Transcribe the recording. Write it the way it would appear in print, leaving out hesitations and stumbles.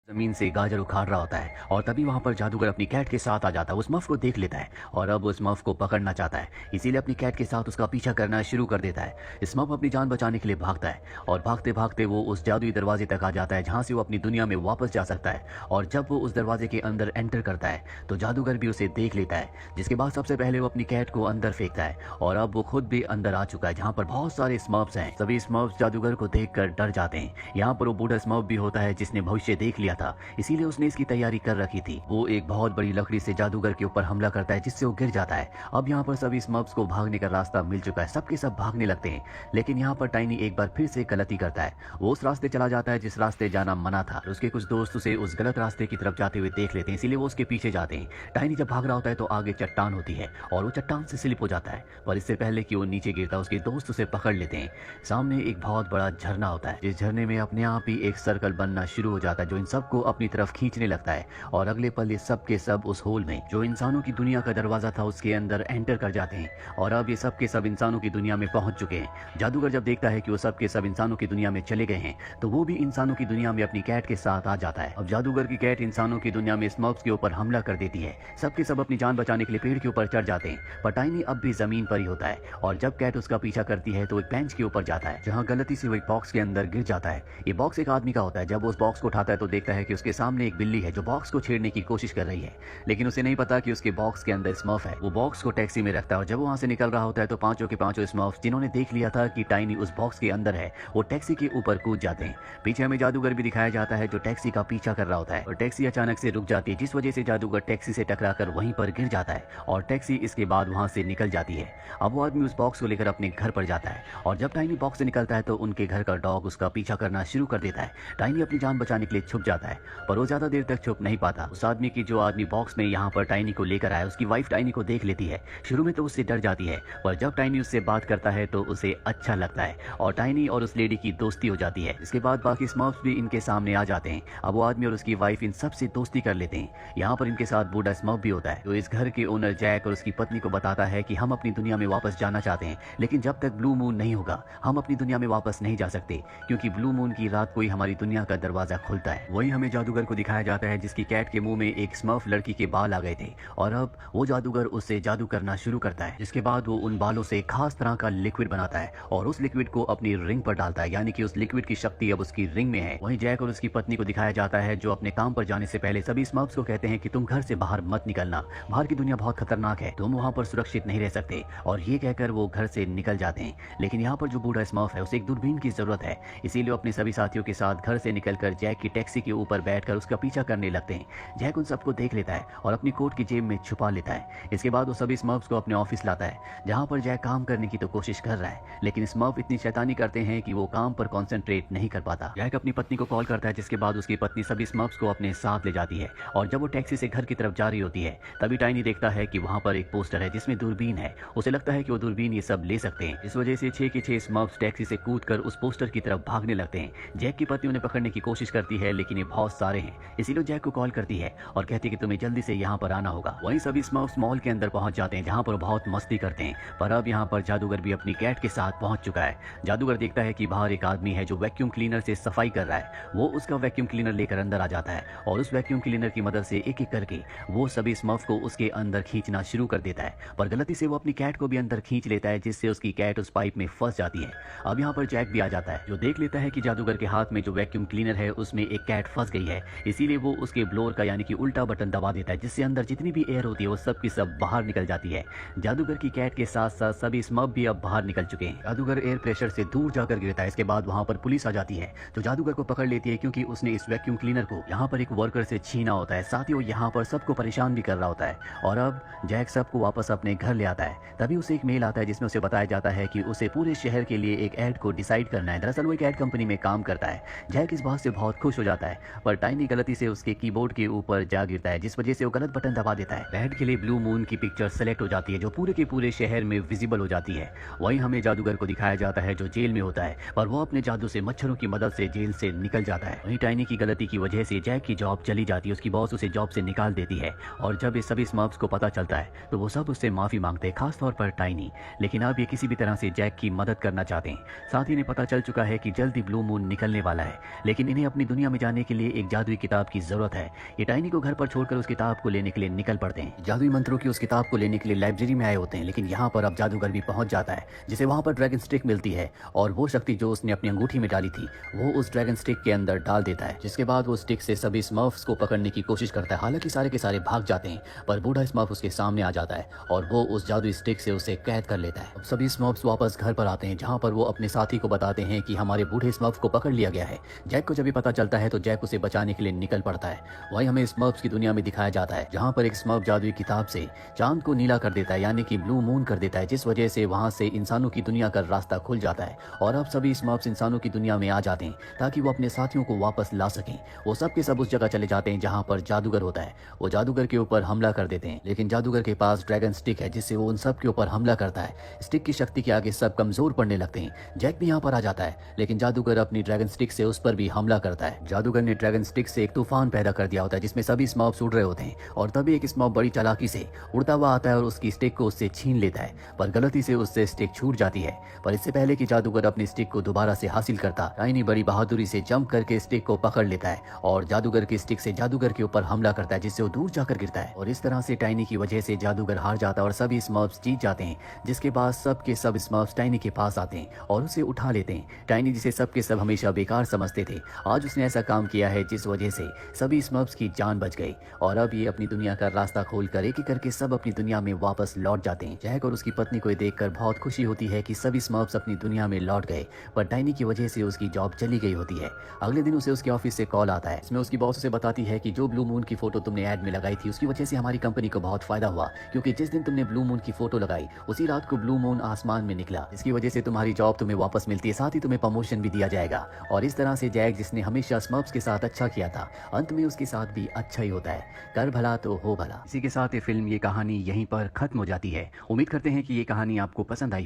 जमीन से गाजर उखाड़ रहा होता है और तभी वहां पर जादूगर अपनी कैट के साथ आ जाता है। उस मफ को देख लेता है और अब उस मफ को पकड़ना चाहता है, इसीलिए अपनी कैट के साथ उसका पीछा करना शुरू कर देता है। इस मफ अपनी जान बचाने के लिए भागता है और भागते भागते वो उस जादुई दरवाजे तक आ जाता है जहां से वो अपनी दुनिया में वापस जा सकता है। और जब वो उस दरवाजे के अंदर एंटर करता है तो जादूगर भी उसे देख लेता है, जिसके बाद सबसे पहले वो अपनी कैट को अंदर फेंकता है और अब वो खुद भी अंदर आ चुका है जहाँ पर बहुत सारे स्मर्फ्स हैं। सभी स्मर्फ्स जादूगर को देखकर डर जाते हैं। यहाँ पर वो बूढ़ा स्मर्फ भी होता है जिसने भविष्य देख लिया था, इसीलिए उसने इसकी तैयारी कर रखी थी। वो एक बहुत बड़ी लकड़ी से जादूगर के ऊपर हमला करता है जिससे वो गिर जाता है। अब यहाँ पर सभी स्मर्फ्स को भागने का रास्ता मिल चुका है, सबके सब भागने लगते हैं। लेकिन यहाँ पर टाइनी एक बार फिर से गलती करता है। वो उस रास्ते चला जाता है जिस रास्ते जाना मना था। उसके कुछ दोस्त उसे उस गलत रास्ते की तरफ जाते हुए देख लेते हैं, इसीलिए वो उसके पीछे जाते हैं। टाइनी जब भाग रहा होता है तो आगे चट्टान होती है और वो चट्टान से स्लिप हो जाता है, पर इससे पहले कि वो नीचे गिरता उसके दोस्त उसे पकड़ लेते हैं। सामने एक बहुत बड़ा झरना होता है, जिस झरने में अपने आप ही एक सर्कल बनना शुरू हो जाता है जो इन सबको अपनी तरफ खींचने लगता है। और अगले पल ये सब के सब उस होल में जो इंसानों की दुनिया का दरवाजा था उसके अंदर एंटर कर जाते हैं और अब ये सब के सब इंसानों की दुनिया में पहुंच चुके हैं। जादूगर जब देखता है कि वो सब के सब इंसानों की दुनिया में चले गए हैं तो वो भी इंसानों की दुनिया में अपनी कैट के साथ आ जाता है। अब जादूगर की कैट इंसानों की दुनिया में स्मर्फ्स के ऊपर हमला कर देती है। सबके सब अपनी जान बचाने के लिए पेड़ के ऊपर चढ़ जाते हैं, पर टाइनी अब भी जमीन पर ही होता है और जब कैट उसका पीछा करती है तो एक बेंच के ऊपर जाता है जहाँ गलती से वो एक बॉक्स के अंदर गिर जाता है। ये बॉक्स एक आदमी का होता है। जब वो उस बॉक्स को उठाता है तो देखता है कि उसके सामने एक बिल्ली है जो बॉक्स को छेड़ने की कोशिश कर रही है, लेकिन उसे नहीं पता कि उसके बॉक्स के अंदर स्मर्फ है। वो बॉक्स को टैक्सी में रखता है और जब वो वहां से निकल रहा होता है तो पांचों के पांचों स्मर्फ जिन्होंने देख लिया था कि टाइनी उस बॉक्स के अंदर है वो टैक्सी के ऊपर कूद जाते हैं। पीछे हमें जादूगर भी दिखाया जाता है जो टैक्सी का पीछा कर रहा होता है और टैक्सी अचानक से रुक जाती है जिस वजह से जादूगर टैक्सी से टकराकर वहीं पर गिर जाता है और टैक्सी इसके बाद वहां से निकल जाती है। अब वो आदमी उस बॉक्स को लेकर अपने घर पर जाता है और जब टाइनी बॉक्स से निकलता है तो उनके घर का डॉग उसका पीछा करना शुरू कर देता है। टाइनी अपनी जान बचाने के लिए छुप जाता है, पर वो ज्यादा देर तक छुप नहीं पाता। उस आदमी की जो आदमी बॉक्स में यहाँ पर टाइनी को लेकर आया उसकी वाइफ टाइनी को देख लेती है। शुरू में तो उससे डर जाती है, पर जब टाइनी उससे बात करता है तो उसे अच्छा लगता है और टाइनी और उस लेडी की दोस्ती हो जाती है। इसके बाद बाकी स्मर्फ्स भी इनके सामने आ जाते हैं। अब वो आदमी और उसकी वाइफ इन सब से दोस्ती कर लेते हैं। यहाँ पर इनके साथ बूढ़ा स्मर्फ भी होता है जो इस घर के ओनर जैक और उसकी पत्नी को बताता है कि हम अपनी दुनिया में वापस जाना चाहते हैं, लेकिन जब तक ब्लू मून नहीं होगा हम अपनी दुनिया में वापस नहीं जा सकते, क्योंकि ब्लू मून की रात को ही हमारी दुनिया का दरवाजा खुलता है। वही हमें जादूगर को दिखाया जाता है जिसकी कैट के मुंह में एक स्मर्फ लड़की के बाल आ गए थे और अब वो जादूगर उससे जादू करना शुरू करता है, जिसके बाद वो उन बालों से खास तरह का लिक्विड बनाता है और उस लिक्विड को अपनी रिंग पर डालता है, यानी कि उस लिक्विड की शक्ति अब उसकी रिंग में है। वहीं जैक और उसकी पत्नी को दिखाया जाता है जो अपने काम पर जाने से पहले सभी स्मर्फ्स को कहते हैं कि तुम घर से बाहर मत निकलना, बाहर की दुनिया बहुत खतरनाक है, तुम वहां पर सुरक्षित नहीं रह सकते, और ये कहकर वो घर से निकल जाते हैं। लेकिन यहाँ पर जो बूढ़ा स्मर्फ है उसे एक दूरबीन की जरूरत है, इसीलिए अपने सभी साथियों के साथ घर से निकलकर जैक की टैक्सी के ऊपर बैठकर उसका पीछा करने लगते हैं। जैक उन सबको देख लेता है और अपनी कोट की जेब में छुपा लेता है। इसके बाद वो सभी स्मर्फ्स को अपने ऑफिस लाता है जहां पर जैक काम करने की तो कोशिश कर रहा है, लेकिन स्मर्फ इतनी शैतानी करते हैं कि वो काम पर कंसंट्रेट नहीं कर पाता। जैक अपनी पत्नी को कॉल करता है, जिसके बाद उसकी पत्नी सभी स्मर्फ्स को अपने साथ ले जाती है और जब वो टैक्सी से घर की तरफ जा रही होती है तभी टाइनी देखता है कि वहां पर एक पोस्टर है जिसमें दूरबीन है। उसे लगता है कि वो दूरबीन ये सब ले सकते हैं, इस वजह से 6 के 6 स्मर्फ्स टैक्सी से कूदकर उस पोस्टर की तरफ भागने लगते हैं। जैक की पत्नी उन्हें पकड़ने की कोशिश करती है लेकिन ये बहुत सारे हैं, इसीलिए जैक को कॉल करती है और कहती है कि तुम्हें जल्दी से यहाँ पर आना होगा। वहीं सभी स्मर्फ्स मॉल के अंदर पहुंच जाते हैं जहाँ पर बहुत मस्ती करते हैं, पर अब यहाँ पर जादूगर भी अपनी कैट के साथ पहुंच चुका है। जादूगर देखता है कि बाहर एक आदमी है जो वैक्यूम क्लीनर से सफाई कर रहा है। वो उसका वैक्यूम क्लीनर लेकर अंदर आ जाता है और उस वैक्यूम क्लीनर की मदद से एक एक करके वो सभी स्मर्फ को उसके अंदर खींचना शुरू कर देता है, पर गलती से वो अपनी कैट को भी अंदर खींच लेता है जिससे उसकी कैट उस पाइप में फंस जाती है। अब यहाँ पर जैक भी आ जाता है जो देख लेता है कि जादूगर के हाथ में जो वैक्यूम क्लीनर है उसमें एक कैट फंस गई है, इसीलिए वो उसके ब्लोअर का यानी कि उल्टा बटन दबा देता है जिससे अंदर जितनी भी एयर होती है वो सब की सब बाहर निकल जाती है। जादूगर की कैट के साथ साथ सभी स्मर्फ भी अब बाहर निकल चुके हैं। जादूगर एयर प्रेशर से दूर जाकर गिरता है। इसके बाद वहां पर पुलिस आ जाती है जो जादूगर को पकड़ लेती है क्योंकि उसने इस वैक्यूम क्लीनर को यहाँ पर एक वर्कर से छीना होता है, साथ ही वो यहाँ पर सबको परेशान भी कर रहा होता है। और अब जैक सबको वापस अपने घर ले आता है। तभी उसे एक मेल आता है जिसमें उसे बताया जाता है कि उसे पूरे शहर के लिए एक एड को डिसाइड करना है। दरअसल वो एक एड कंपनी में काम करता है। जैक इस बात से बहुत खुश हो जाता है, पर टाइनी गलती से उसके कीबोर्ड के ऊपर जा गिरता है जिस वजह से वो गलत बटन दबा देता है। एड के लिए ब्लू मून की पिक्चर सेलेक्ट हो जाती है जो पूरे के पूरे शहर में विजिबल हो जाती है। वहीं हमें जादूगर को दिखाया जाता है जो जेल में होता है, पर वो अपने जादू से मच्छरों की मदद से जेल से निकल जाता है। वहीं टाइनी की गलती की वजह से जैक की जॉब चली जाती है, उसकी बॉस उसे जॉब से निकाल देती है और जब इस सभी स्मर्फ्स को पता चलता है तो वो सब उससे माफी मांगते हैं, खासतौर पर टाइनी। लेकिन अब ये किसी भी तरह से जैक की मदद करना चाहते हैं। साथ ही इन्हें पता चल चुका है कि जल्दी ब्लू मून निकलने वाला है, लेकिन इन्हें अपनी दुनिया में जाने के लिए एक जादुई किताब की जरूरत है। ये टाइनी को घर पर छोड़कर उस किताब को लेने के लिए निकल पड़ते हैं। जादुई मंत्रों की उस किताब को लेने के लिए लाइब्रेरी में आए होते हैं, लेकिन यहाँ पर अब जादूगर भी पहुंच जाता है, जिसे वहाँ पर ड्रैगन स्टिक मिलती है और वो शक्ति जो उसने अपनी अंगूठी में डाली थी वो उस ड्रैगन स्टिक के अंदर डाल देता है, जिसके बाद वो स्टिक से सभी स्मर्फ्स को पकड़ने की कोशिश करता है। हालांकि सारे के सारे भाग जाते हैं, पर बूढ़ा स्मर्फ उसके सामने आ जाता है और वो उस जादुई स्टिक से उसे कैद कर लेता है। अब सभी स्मर्फ्स वापस घर पर आते हैं, जहाँ पर वो अपने साथी को बताते हैं कि हमारे बूढ़े स्मर्फ को पकड़ लिया गया है। जैक को जब ये पता चलता है तो जैक उसे बचाने के लिए निकल पड़ता है। वहीं हमें स्मर्फ्स की दुनिया में दिखाया जाता है, जहाँ पर एक स्मर्फ जादुई किताब से चांद को नीला कर देता है, यानी कि ब्लू मून कर देता है, जिस वजह से वहाँ से इंसानों की दुनिया का रास्ता खुल जाता है और अब सभी स्मर्फ्स इंसानों की दुनिया में आ जाते हैं ताकि वो अपने साथियों को वापस ला सकें। वो सब के सब उस जगह चले जाते हैं जहाँ पर जादूगर होता है। वो जादूगर के ऊपर हमला कर देते हैं, लेकिन जादूगर के पास ड्रैगन स्टिक है, जिससे वो उन सब के ऊपर हमला करता है। स्टिक की शक्ति के आगे सब कमजोर पड़ने लगते हैं। जैक भी यहाँ पर आ जाता है, लेकिन जादूगर अपनी ड्रैगन स्टिक से उस पर भी हमला करता है। जादूगर ने ड्रैगन स्टिक से एक तूफान पैदा कर दिया होता है, जिसमें सभी स्मर्फ्स उड़ रहे होते हैं और तभी एक स्मर्फ बड़ी चालाकी से उड़ता हुआ आता है और उसकी स्टिक को उससे छीन लेता है, पर गलती से उससे स्टिक छूट जाती है। पर इससे पहले कि जादूगर अपनी स्टिक को दोबारा से हासिल करता, टाइनी बड़ी बहादुरी से जंप करके स्टिक को पकड़ लेता है और जादूगर की स्टिक से जादूगर के ऊपर हमला करता है, जिससे वो दूर जाकर गिरता है। और इस तरह से टाइनी की वजह से जादूगर हार जाता है और सभी स्मर्फ्स जीत जाते हैं, जिसके बाद सब के सब स्मर्फ्स टाइनी के पास आते हैं और उसे उठा लेते हैं। टाइनी, जिसे सब के सब हमेशा बेकार समझते थे, आज उसने ऐसा काम किया है जिस वजह से सभी स्मर्फ्स की जान बच गई और अब ये अपनी दुनिया का रास्ता खोलकर एक एक करके सब अपनी दुनिया में वापस लौट जाते हैं। जैक और उसकी पत्नी को देखकर बहुत खुशी होती है कि सभी स्मर्फ्स अपनी दुनिया में लौट गए, पर टाइनी की वजह से उसकी जॉब चली गई होती है। अगले दिन उसे उसके ऑफिस से कॉल आता है, इसमें उसकी बॉस उसे बताती है कि जो ब्लू मून की फोटो तुमने ऐड में लगाई थी उसकी वजह से हमारी कंपनी को बहुत फायदा हुआ, क्योंकि जिस दिन तुमने ब्लू मून की फोटो लगाई उसी रात को ब्लू मून आसमान में निकला। इसकी वजह से तुम्हारी जॉब तुम्हें वापस मिलती है, साथ ही तुम्हें प्रमोशन भी दिया जाएगा। और इस तरह से जैक, जिसने हमेशा स्मर्फ्स के साथ अच्छा किया था, अंत में उसके साथ भी अच्छा ही होता है। कर भला तो हो भला। इसी के साथ ये फिल्म, ये कहानी यहीं पर खत्म हो जाती है। उम्मीद करते हैं कि ये कहानी आपको पसंद आई।